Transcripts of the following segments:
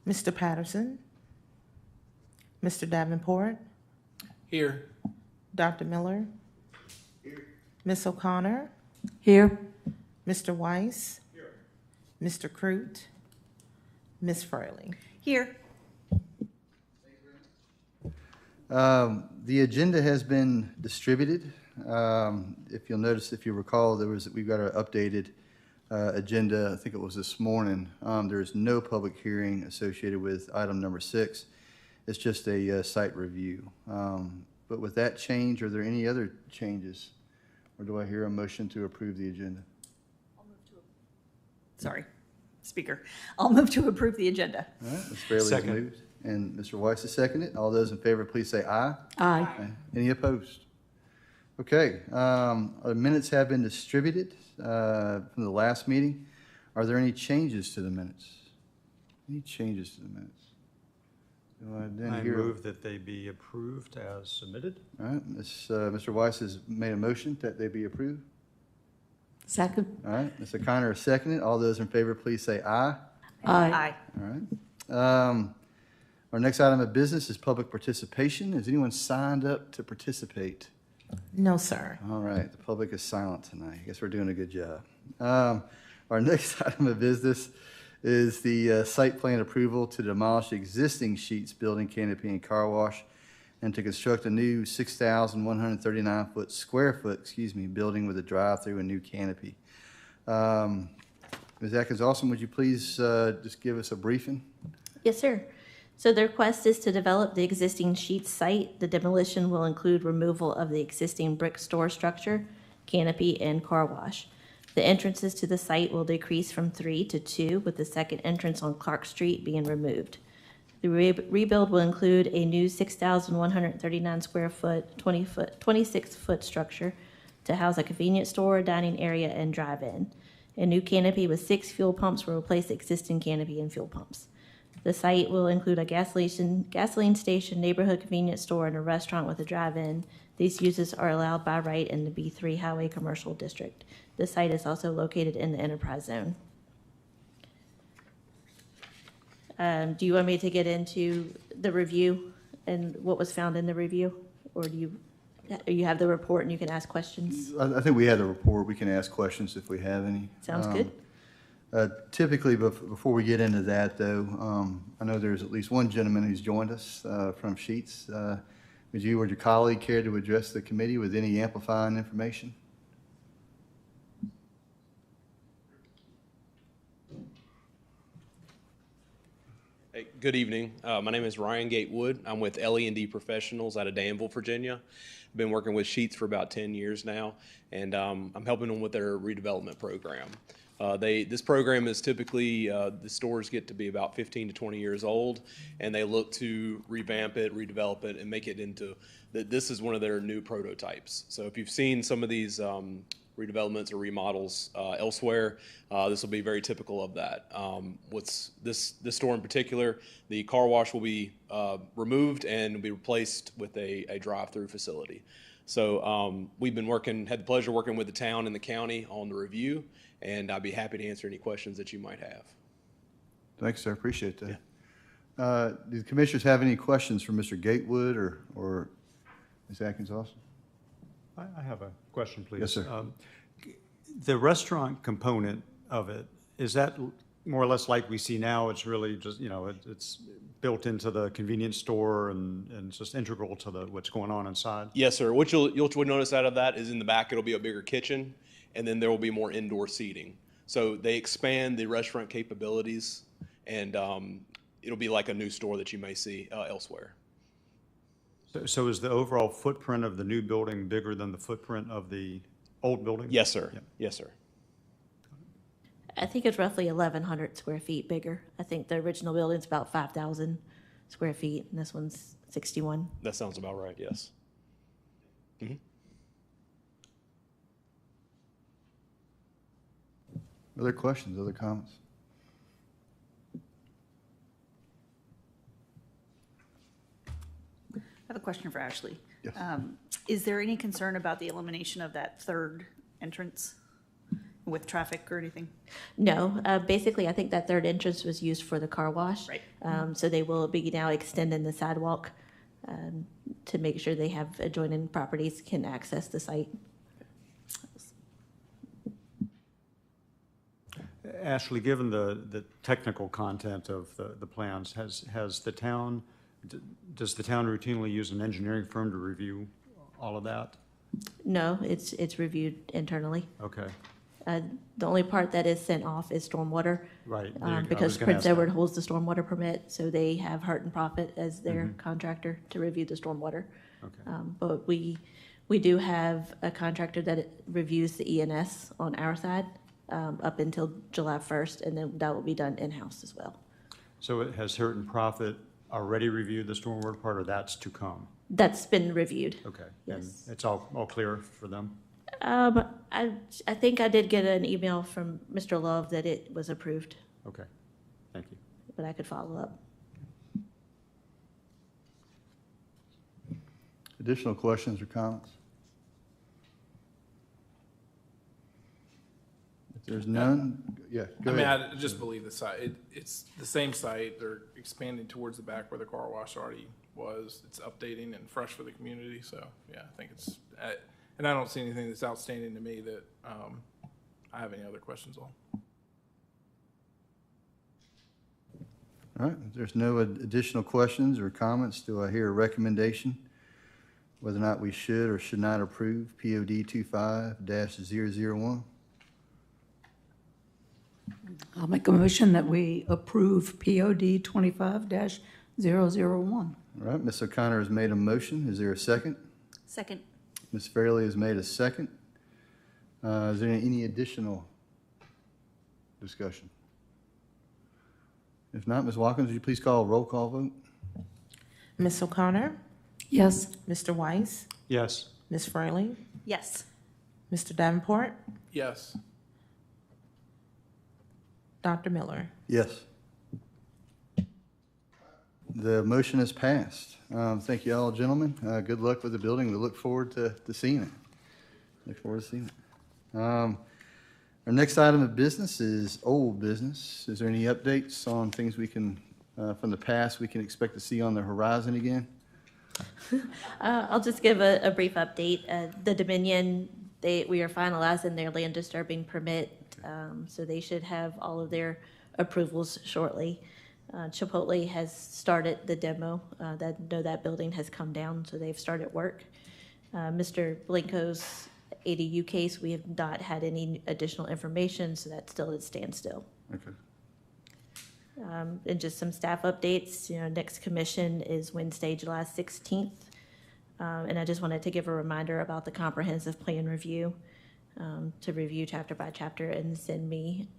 Mr. Patterson, Mr. Davenport, Here. Dr. Miller, Ms. O'Connor, Here. Mr. Weiss, Mr. Crute, Ms. Fraley. Here. The agenda has been distributed. If you'll notice, if you recall, we've got an updated agenda. I think it was this morning. There is no public hearing associated with item number 6. It's just a site review. But with that change, are there any other changes? Or do I hear a motion to approve the agenda? Sorry, speaker. I'll move to approve the agenda. All right, Ms. Fraley has Second. moved, and Mr. Weiss has seconded. All those in favor, please say aye. Aye. Any opposed? Okay, our minutes have been distributed from the last meeting. Are there any changes to the minutes? Any changes to the minutes? Do I then I hear? move that they be approved as submitted. All right, Mr. Weiss has made a motion that they be approved. Second. All right, Ms. O'Connor has seconded. All those in favor, please say aye. Aye. All right. Our next item of business is public participation. Has anyone signed up to participate? No, sir. All right, the public is silent tonight. I guess we're doing a good job. Our next item of business is the site plan approval to demolish existing Sheets building, canopy, and car wash, and to construct a new 6,139 square foot building with a drive-through and new canopy. Ms. Atkins-Austin, would you please just give us a briefing? Yes, sir. So the request is to develop the existing Sheets site. The demolition will include removal of the existing brick store structure, canopy, and car wash. The entrances to the site will decrease from 3 to 2, with the second entrance on Clark Street being removed. The rebuild will include a new 6,139 square foot, 26-foot structure to house a convenience store, dining area, and drive-in. A new canopy with 6 fuel pumps will replace the existing canopy and fuel pumps. The site will include a gasoline station, neighborhood convenience store, and a restaurant with a drive-in. These uses are allowed by right in the B3 Highway Commercial District. The site is also located in the enterprise zone. Do you want me to get into the review and what was found in the review? Or do you have the report and you can ask questions? I think we have the report. We can ask questions if we have any. Sounds good. Typically, before we get into that, though, I know there's at least one gentleman who's joined us from Sheets. Would you or your colleague care to address the committee with any amplifying information? Hey, good evening. My name is Ryan Gatewood. I'm with LE&D Professionals out of Danville, Virginia. I've been working with Sheets for about 10 years now, and I'm helping them with their redevelopment program. This program is typically, the stores get to be about 15 to 20 years old, and they look to revamp it, redevelop it, and make it into, this is one of their new prototypes. So if you've seen some of these redevelopments or remodels elsewhere, this will be very typical of that. What's this store in particular, the car wash will be removed and will be replaced with a drive-through facility. So we've been had the pleasure of working with the town and the county on the review, and I'd be happy to answer any questions that you might have. Thanks, sir. Appreciate that. Yeah. Do the commissioners have any questions for Mr. Gatewood or Ms. Atkins-Austin? I have a question, please. Yes, sir. The restaurant component of it, is that more or less like we see now? It's really just, it's built into the convenience store and it's just integral to what's going on inside? Yes, sir. What you'll notice out of that is in the back, it'll be a bigger kitchen, and then there will be more indoor seating. So they expand the restaurant capabilities, and it'll be like a new store that you may see elsewhere. So is the overall footprint of the new building bigger than the footprint of the old building? Yes, sir. Yeah. Yes, sir. I think it's roughly 1,100 square feet bigger. I think the original building's about 5,000 square feet, and this one's 61. That sounds about right, yes. Mm-hmm. Other questions, other comments? I have a question for Ashley. Yes. Is there any concern about the elimination of that third entrance with traffic or anything? No, basically, I think that third entrance was used for the car wash. Right. So they will be now extending the sidewalk to make sure they have adjoining properties can access the site. Ashley, given the technical content of the plans, has the town, does the town routinely use an engineering firm to review all of that? No, it's reviewed internally. Okay, The only part that is sent off is stormwater. right. There you go. I Because was gonna Prince ask Edward that. holds the stormwater permit, so they have Hart and Profit as their contractor to review the stormwater. Okay. But we do have a contractor that reviews the ENS on our side up until July 1st, and then that will be done in-house as well. So has Hurt and Profit already reviewed the stormwater part, or that's to come? That's been reviewed. Okay. And Yes. it's all clear for them? I think I did get an email from Mr. Love that it was approved, Okay, thank you. but I could follow up. Additional questions or comments? If there's none, yeah, go I mean, ahead. I just believe the site, it's the same site, they're expanding towards the back where the car wash already was. It's updating and fresh for the community, so, yeah, I think it's, and I don't see anything that's outstanding to me that, I have any other questions on. All right, if there's no additional questions or comments, do I hear a recommendation whether or not we should or should not approve POD 25-001? I'll make a motion that we approve POD 25-001. All right, Ms. O'Connor has made a motion. Is there a second? Second. Ms. Fairley has made a second. Is there any additional discussion? If not, Ms. Watkins, would you please call a roll call vote? Ms. O'Connor, Yes. Mr. Weiss, Yes, Ms. Fraley, Yes. Mr. Davenport, Yes, Dr. Miller. Yes. The motion is passed. Thank you all, gentlemen. Good luck with the building. We look forward to seeing it. Look forward to seeing it. Our next item of business is old business. Is there any updates on things we can, from the past, we can expect to see on the horizon again? I'll just give a brief update. The Dominion, we are finalizing their land disturbing permit, so they should have all of their approvals shortly. Chipotle has started the demo. That building has come down, so they've started work. Mr. Blanco's ADU case, we have not had any additional information, so that's still at standstill. Okay. And just some staff updates, next commission is Wednesday, July 16th. And I just wanted to give a reminder about the comprehensive plan review, to review chapter by chapter and send me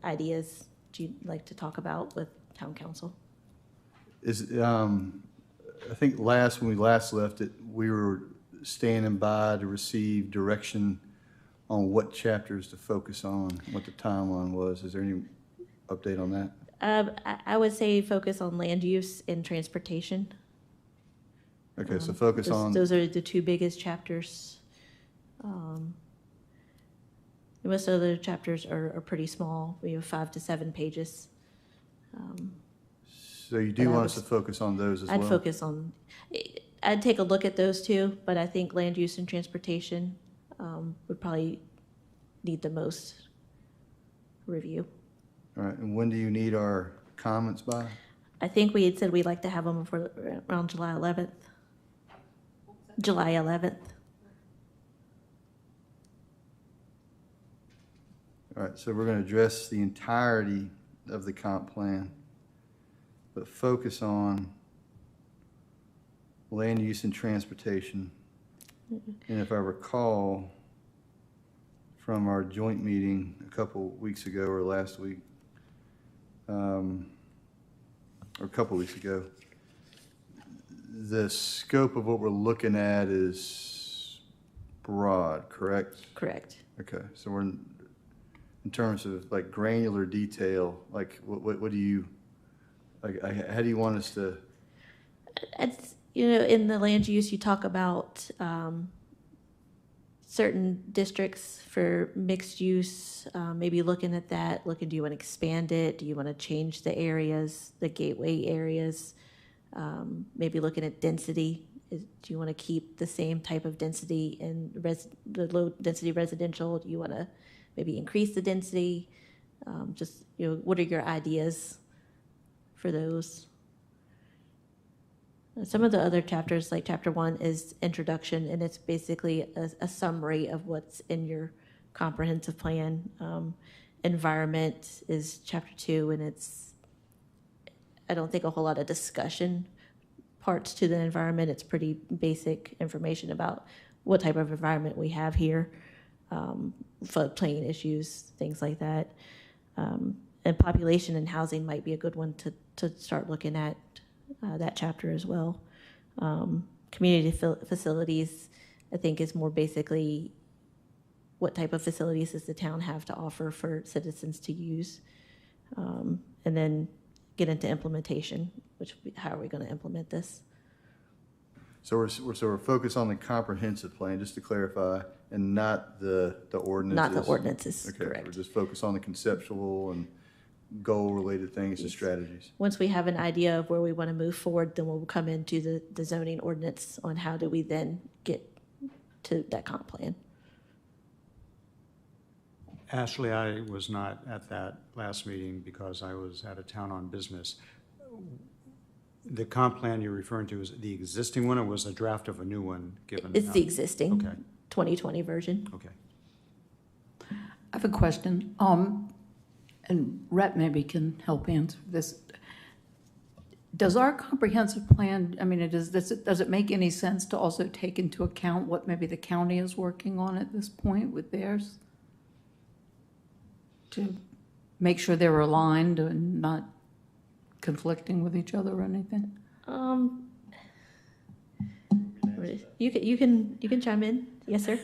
ideas you'd like to talk about with town council. I think when we last left it, we were standing by to receive direction on what chapters to focus on, what the timeline was. Is there any update on that? I would say focus on land use and transportation. Okay, so focus on, Those are the two biggest chapters. Most of the chapters are pretty small. We have 5 to 7 pages. so you do but I want us to was- focus on those as well? I'd focus on, I'd take a look at those two, but I think land use and transportation would probably need the most review. All right, and when do you need our comments by? I think we had said we'd like to have them for around July 11th. July 11th. All right, so we're going to address the entirety of the comp plan, but focus on land use and transportation. And if I recall from our joint meeting a couple weeks ago or last week, or a couple weeks ago, the scope of what we're looking at is broad, correct? Correct. Okay, so we're, in terms of like granular detail, like what do you, like, how do you want us to, It's, in the land use, you talk about certain districts for mixed use, maybe looking at that, do you want to expand it? Do you want to change the areas, the gateway areas? Maybe looking at density. Do you want to keep the same type of density in the low-density residential? Do you want to maybe increase the density? Just, what are your ideas for those? Some of the other chapters, like chapter 1 is introduction, and it's basically a summary of what's in your comprehensive plan. Environment is chapter 2, and I don't think a whole lot of discussion parts to the environment. It's pretty basic information about what type of environment we have here, floodplain issues, things like that. And population and housing might be a good one to start looking at. That chapter as well. Community facilities, I think, is more basically what type of facilities does the town have to offer for citizens to use, and then get into implementation, how are we going to implement this? So we're focused on the comprehensive plan, just to clarify, and not the ordinances? Not the ordinances, Okay, correct. we're just focused on the conceptual and goal-related things and strategies. Once we have an idea of where we want to move forward, then we'll come into the zoning ordinance on how do we then get to that comp plan. Ashley, I was not at that last meeting because I was out of town on business. The comp plan you're referring to is the existing one, or was a draft of a new one given? It's the existing Okay. 2020 version. Okay. I have a question, and Rhett maybe can help answer this. Does our comprehensive plan, I mean, does it make any sense to also take into account what maybe the county is working on at this point with theirs? To make sure they're aligned and not conflicting with each other or anything? You can chime in. Yes, sir.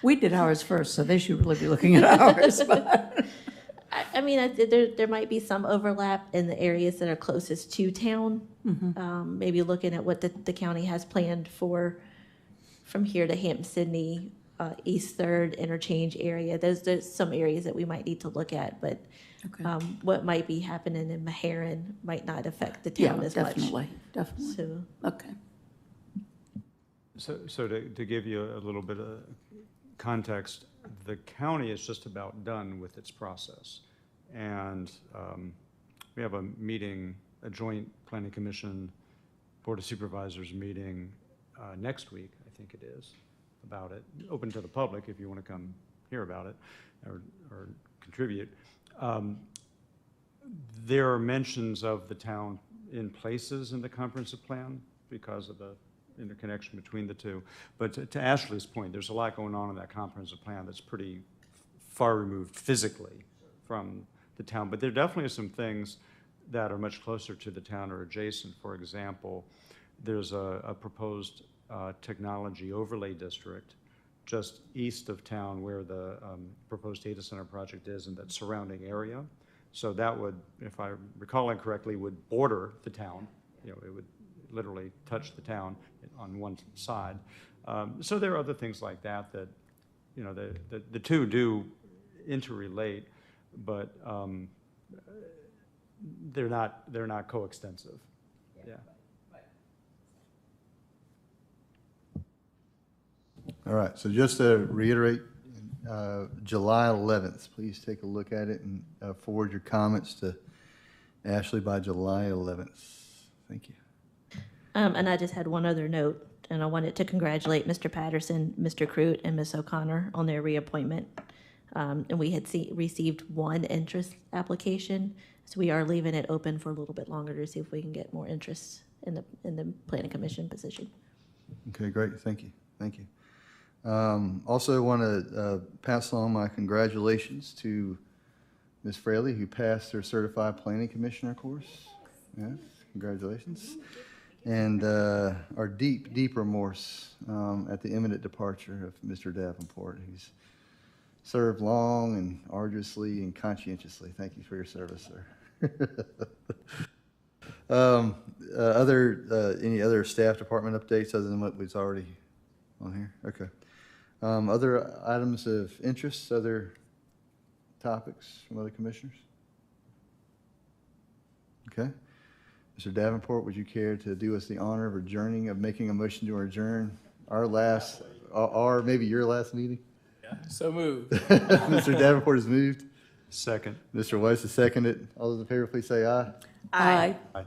We did ours first, so they should really be looking at ours. But I mean, there might be some overlap in the areas that are closest to town. Maybe looking at what the county has planned for from here to Hampton Sydney, East Third interchange area. There's some areas that we might need to look at, but Okay. What might be happening in Meharrin might not affect the yeah, town as much. definitely. So Okay. So to give you a little bit of context, the county is just about done with its process. And we have a meeting, a joint planning commission, board of supervisors meeting next week, I think it is, about it. Open to the public if you want to come hear about it or contribute. There are mentions of the town in places in the comprehensive plan because of the interconnection between the two. But to Ashley's point, there's a lot going on in that comprehensive plan that's pretty far removed physically from the town. But there definitely are some things that are much closer to the town or adjacent. For example, there's a proposed technology overlay district just east of town where the proposed data center project is in that surrounding area. So that would, if I recall incorrectly, would border the town. It would literally touch the town on one side. So there are other things like that the two do interrelate, but they're not coextensive. Yeah. All right, so just to reiterate, July 11th, please take a look at it and forward your comments to Ashley by July 11th. Thank you. And I just had one other note, and I wanted to congratulate Mr. Patterson, Mr. Crute, and Ms. O'Connor on their reappointment. And we had received one interest application, so we are leaving it open for a little bit longer to see if we can get more interest in the planning commission position. Okay, great, thank you, thank you. Also want to pass along my congratulations to Ms. Fraley, who passed her certified planning commissioner course. Yes, congratulations. And our deep remorse at the imminent departure of Mr. Davenport. He's served long and arduously and conscientiously. Thank you for your service, sir. Any other staff department updates other than what was already on here? Okay. Other items of interest, other topics from other commissioners? Okay. Mr. Davenport, would you care to do us the honor of adjourning, of making a motion to adjourn our last, or maybe your last meeting? So moved. Mr. Davenport has moved. Second. Mr. Weiss has seconded. All those in favor, please say aye. Aye. Aye.